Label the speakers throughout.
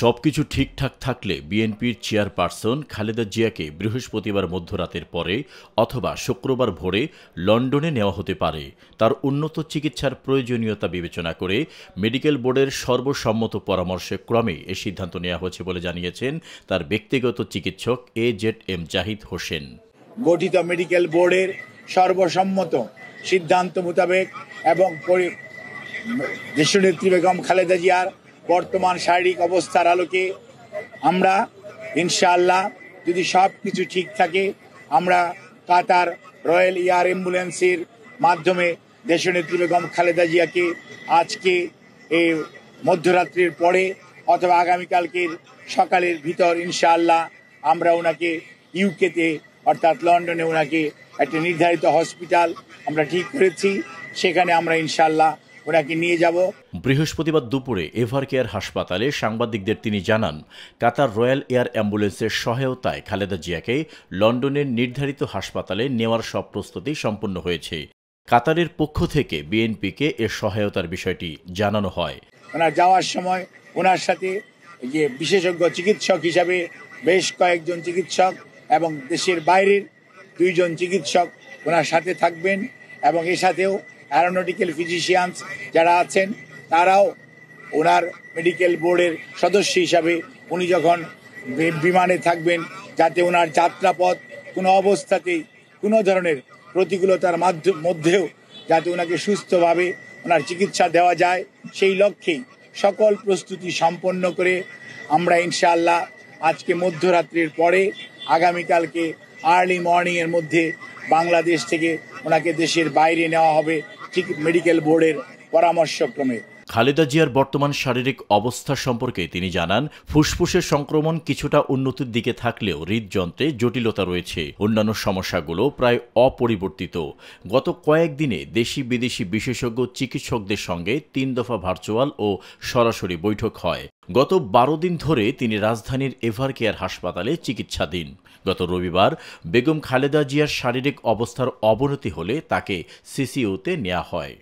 Speaker 1: সবকিছু ঠিকঠাক থাকলে বিএনপির চেয়ারপারসন খালেদা জিয়াকে বৃহস্পতিবার মধ্যরাতের পরে অথবা শুক্রবার ভোরে লন্ডনে নেওয়া হতে পারে। তার উন্নত চিকিৎসার প্রয়োজনীয়তা বিবেচনা করে মেডিকেল বোর্ডের সর্বসম্মত পরামর্শে ক্রমে এ সিদ্ধান্ত নেওয়া হয়েছে বলে জানিয়েছেন তার ব্যক্তিগত চিকিৎসক AZM জাহিদ হোসেন।
Speaker 2: গঠিত মেডিকেল বোর্ডের সর্বসম্মত সিদ্ধান্ত মোতাবেক এবং দেশনেত্রী বেগম খালেদা জিয়ার বর্তমান শারীরিক অবস্থার আলোকে আমরা ইনশাআল্লাহ যদি সব কিছু ঠিক থাকে আমরা কাতার রয়্যাল এয়ার অ্যাম্বুলেন্সের মাধ্যমে দেশনেত্রী বেগম খালেদা জিয়াকে আজকে এই মধ্যরাত্রির পরে অথবা আগামীকালকের সকালের ভিতর ইনশাআল্লাহ আমরা ওনাকে ইউকেতে অর্থাৎ লন্ডনে ওনাকে একটা নির্ধারিত হসপিটাল আমরা ঠিক করেছি, সেখানে আমরা ইনশাআল্লাহ ওনাকে নিয়ে যাব।
Speaker 1: বৃহস্পতিবার দুপুরে এভারকেয়ার হাসপাতালে সাংবাদিকদের তিনি জানান, কাতার রয়্যাল এয়ার অ্যাম্বুলেন্সের সহায়তায় খালেদা জিয়াকে লন্ডনের নির্ধারিত হাসপাতালে নেওয়ার সব প্রস্তুতি সম্পন্ন হয়েছে। কাতারের পক্ষ থেকে বিএনপিকে এর সহায়তার বিষয়টি জানানো হয়।
Speaker 2: ওনার যাওয়ার সময় ওনার সাথে যে বিশেষজ্ঞ চিকিৎসক হিসাবে বেশ কয়েকজন চিকিৎসক এবং দেশের বাইরের 2 জন চিকিৎসক ওনার সাথে থাকবেন এবং এর সাথেও অ্যারোনটিক্যাল ফিজিশিয়ানস যারা আছেন তারাও ওনার মেডিকেল বোর্ডের সদস্য হিসাবে উনি যখন বিমানে থাকবেন যাতে ওনার যাত্রাপথ কোনো অবস্থাতেই কোনো ধরনের প্রতিকূলতার মধ্যেও যাতে ওনাকে সুস্থভাবে ওনার চিকিৎসা দেওয়া যায় সেই লক্ষ্যেই সকল প্রস্তুতি সম্পন্ন করে আমরা ইনশাআল্লাহ আজকে মধ্যরাত্রির পরে আগামীকালকে আর্লি মর্নিংয়ের মধ্যে বাংলাদেশ থেকে ওনাকে দেশের বাইরে নেওয়া হবে ঠিক মেডিকেল বোর্ডের পরামর্শক্রমে।
Speaker 1: খালেদা জিয়ার বর্তমান শারীরিক অবস্থা সম্পর্কে তিনি জানান, ফুসফুসের সংক্রমণ কিছুটা উন্নতির দিকে থাকলেও হৃদযন্ত্রে জটিলতা রয়েছে। অন্যান্য সমস্যাগুলো প্রায় অপরিবর্তিত। গত কয়েকদিনে দেশি বিদেশি বিশেষজ্ঞ চিকিৎসকদের সঙ্গে 3 দফা ভার্চুয়াল ও সরাসরি বৈঠক হয়। গত 12 দিন ধরে তিনি রাজধানীর এভারকেয়ার হাসপাতালে চিকিৎসাধীন। গত রবিবার বেগম খালেদা জিয়ার শারীরিক অবস্থার অবনতি হলে তাকে সিসিইউতে নেওয়া হয়।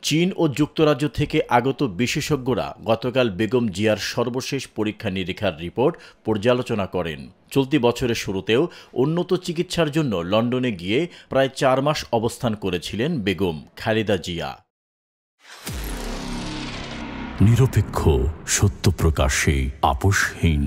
Speaker 1: চীন ও যুক্তরাজ্য থেকে আগত বিশেষজ্ঞরা গতকাল বেগম জিয়ার সর্বশেষ পরীক্ষা নিরীক্ষার রিপোর্ট পর্যালোচনা করেন। চলতি বছরের শুরুতেও উন্নত চিকিৎসার জন্য লন্ডনে গিয়ে প্রায় 4 মাস অবস্থান করেছিলেন বেগম খালেদা জিয়া।
Speaker 3: নিরপেক্ষ, সত্য প্রকাশে আপোষহীন।